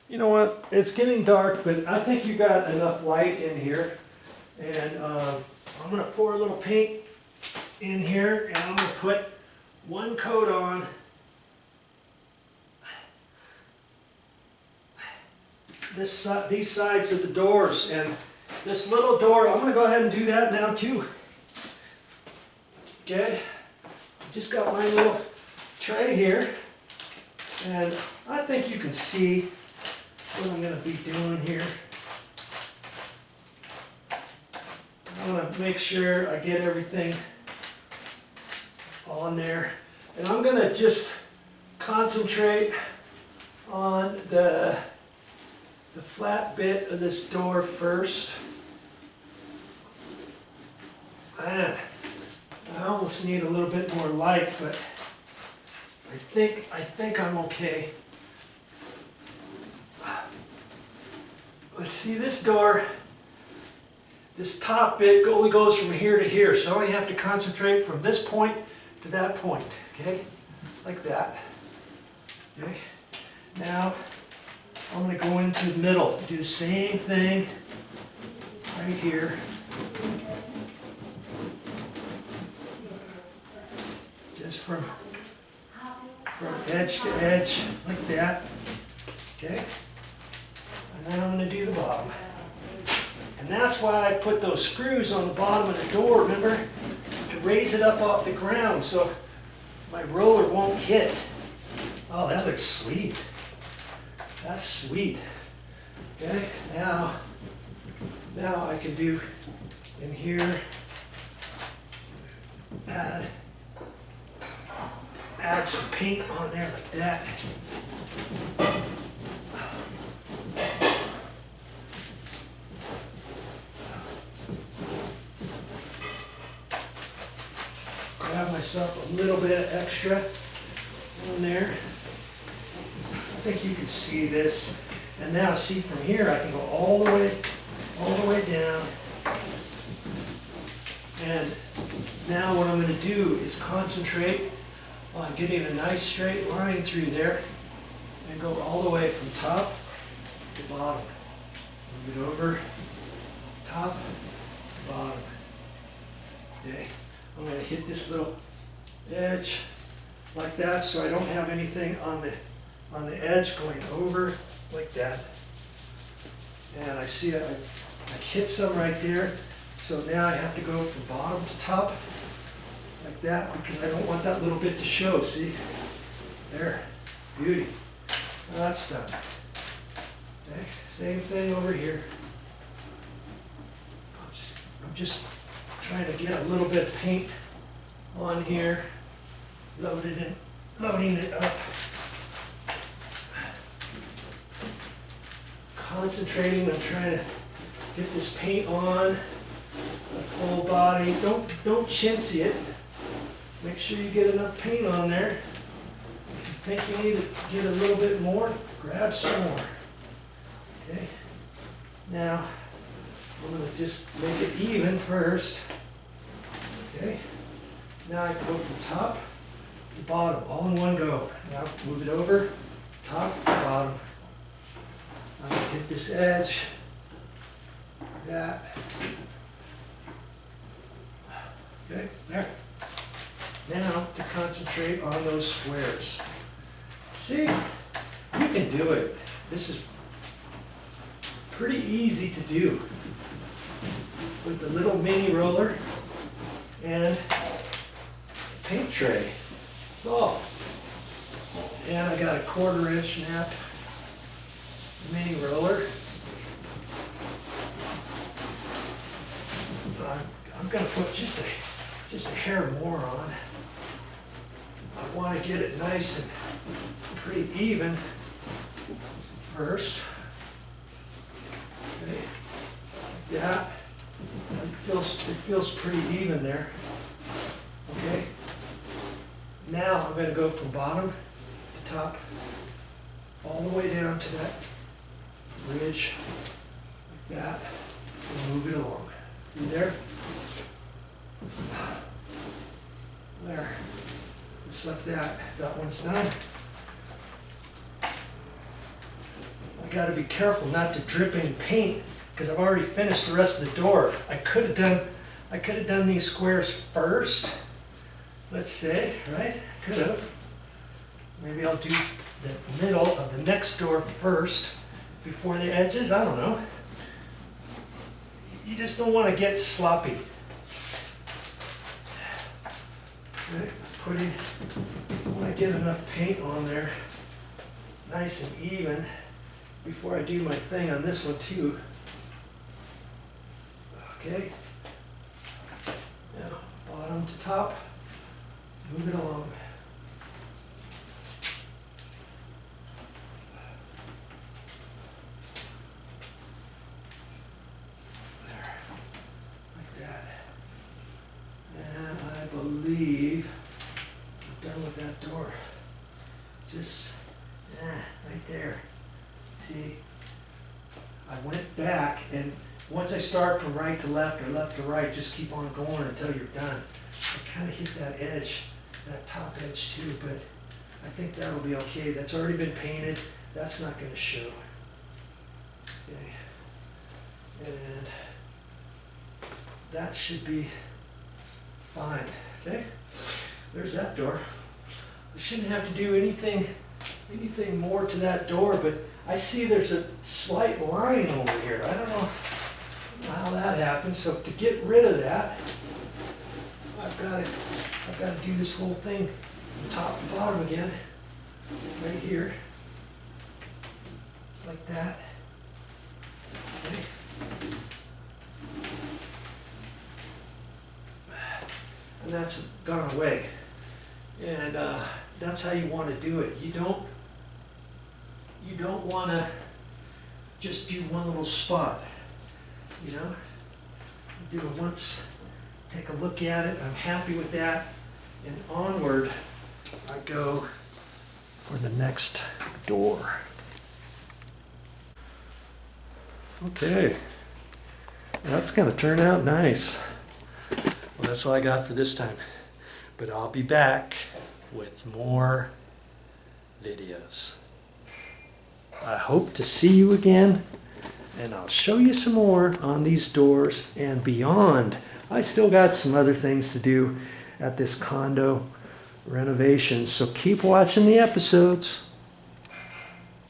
You know what? It's getting dark, but I think you got enough light in here. And I'm going to pour a little paint in here, and I'm going to put one coat on these sides of the doors. And this little door, I'm going to go ahead and do that now too. Okay? Just got my little tray here, and I think you can see what I'm going to be doing here. I want to make sure I get everything on there, and I'm going to just concentrate on the flat bit of this door first. Man, I almost need a little bit more light, but I think I'm okay. Let's see, this door, this top bit only goes from here to here, so I only have to concentrate from this point to that point, okay? Like that. Okay? Now, I'm going to go into the middle, do the same thing right here. Just from edge to edge, like that. Okay? And then I'm going to do the bottom. And that's why I put those screws on the bottom of the door, remember? To raise it up off the ground so my roller won't hit. Oh, that looks sweet. That's sweet. Okay, now I can do in here, add some paint on there like that. Grab myself a little bit of extra on there. I think you can see this. And now see from here I can go all the way down. And now what I'm going to do is concentrate on getting a nice straight line through there and go all the way from top to bottom. Move it over, top, bottom. Okay, I'm going to hit this little edge like that so I don't have anything on the edge going over like that. And I see I hit some right there, so now I have to go from bottom to top like that because I don't want that little bit to show, see? There, beauty. Now that's done. Okay, same thing over here. I'm just trying to get a little bit of paint on here, loading it up. Concentrating on trying to get this paint on the whole body. Don't chintzy it. Make sure you get enough paint on there. If you think you need to get a little bit more, grab some more. Okay. Now I'm going to just make it even first. Okay. Now I can go from top to bottom, all in one go. Now move it over, top to bottom. I'm going to hit this edge, like that. Okay, there. Now to concentrate on those squares. See, you can do it. This is pretty easy to do with the little mini roller and paint tray. Oh, and I got a 1/4 inch nap mini roller. I'm going to put just a hair more on. I want to get it nice and pretty even first. Okay, like that. It feels pretty even there. Okay. Now I'm going to go from bottom to top, all the way down to that ridge, like that, and move it along. You there? There. Just like that. That one's done. I got to be careful not to drip any paint because I've already finished the rest of the door. I could have done these squares first, let's say, right? Could have. Maybe I'll do the middle of the next door first before the edges. I don't know. You just don't want to get sloppy. Okay, I want to get enough paint on there, nice and even, before I do my thing on this one too. Okay. Now, bottom to top, move it along. There, like that. And I believe I'm done with that door. Just, right there. See, I went back, and once I start from right to left or left to right, just keep on going until you're done. I kind of hit that edge, that top edge too, but I think that'll be okay. That's already been painted. That's not going to show. Okay. And that should be fine. Okay. There's that door. I shouldn't have to do anything more to that door, but I see there's a slight line over here. I don't know how that happens. So to get rid of that, I've got to do this whole thing from top to bottom again, right here, like that. Okay. And that's gone away. And that's how you want to do it. You don't want to just do one little spot. You know, you do it once, take a look at it. I'm happy with that, and onward I go for the next door. Okay, that's going to turn out nice. Well, that's all I got for this time, but I'll be back with more videos. I hope to see you again, and I'll show you some more on these doors and beyond. I still got some other things to do at this condo renovation, so keep watching the episodes.